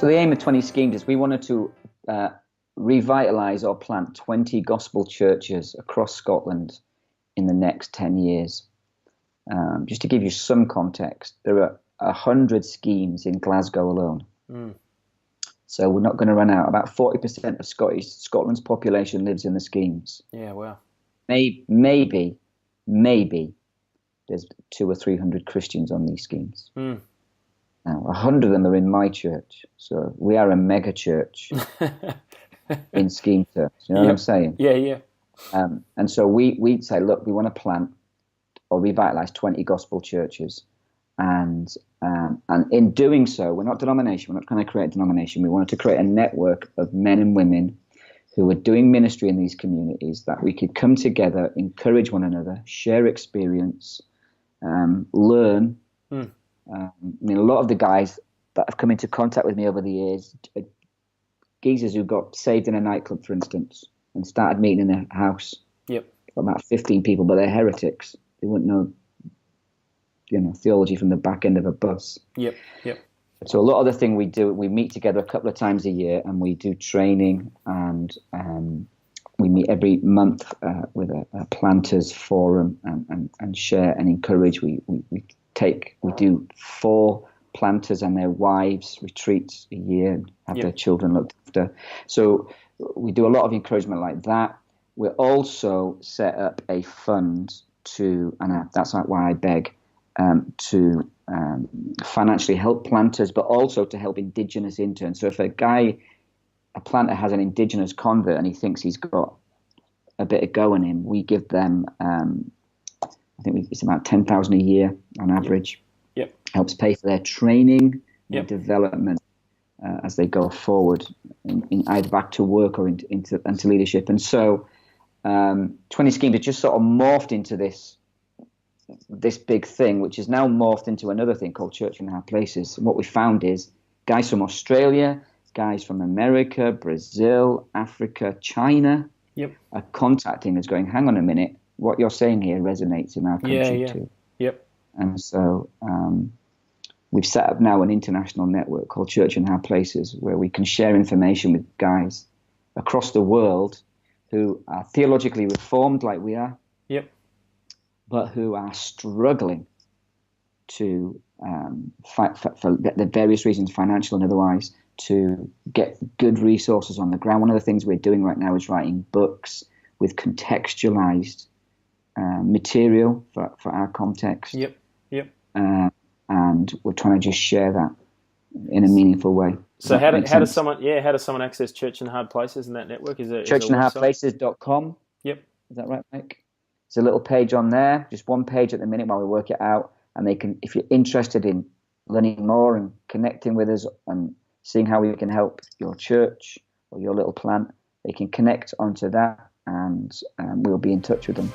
So the aim of 20 schemes is we wanted to revitalise or plant 20 gospel churches across Scotland in the next 10 years. Just to give you some context, there are 100 schemes in Glasgow alone. Mm. So we're not going to run out. About 40% of Scotland's population lives in the schemes. Yeah, wow. Maybe there's 200 or 300 Christians on these schemes. Mm. Now, 100 of them are in my church. So we are a mega church in scheme terms. You know what I'm saying? Yeah. And so we'd say, look, we want to plant or revitalise 20 gospel churches. And in doing so, we're not denomination. We're not trying to create a denomination. We wanted to create a network of men and women who were doing ministry in these communities, that we could come together, encourage one another, share experience, learn. Mm. I mean, a lot of the guys that have come into contact with me over the years, geezers who got saved in a nightclub, for instance, and started meeting in a house. Yep. About 15 people, but they're heretics. They wouldn't know, theology from the back end of a bus. Yep. So a lot of the thing we do, we meet together a couple of times a year, and we do training, and we meet every month with a planters forum and share and encourage. We do 4 planters and their wives retreats a year and have their children looked after. So we do a lot of encouragement like that. We also set up a fund that's why I beg, to financially help planters, but also to help Indigenous interns. So if a planter has an Indigenous convert and he thinks he's got a bit of go in him, we give them, I think it's about 10,000 a year on average. Yep. Helps pay for their training and development as they go forward in either back to work or into leadership. And so 20 schemes have just sort of morphed into this big thing, which is now morphed into another thing called Church in High Places. And what we found is guys from Australia, guys from America, Brazil, Africa, China are contacting us going, hang on a minute, what you're saying here resonates in our country too. Yep. And so we've set up now an international network called Church in High Places, where we can share information with guys across the world who are theologically reformed like we are, but who are struggling to fight for the various reasons, financial and otherwise, to get good resources on the ground. One of the things we're doing right now is writing books with contextualized material for our context. Yep. And we're trying to just share that in a meaningful way. So how does someone access Church in Hard Places in that network? Is it churchinhardplaces.com? Yep. Is that right, Mike? There's a little page on there, just one page at the minute while we work it out. And they can, if you're interested in learning more and connecting with us and seeing how we can help your church or your little plant, they can connect onto that, and we'll be in touch with them.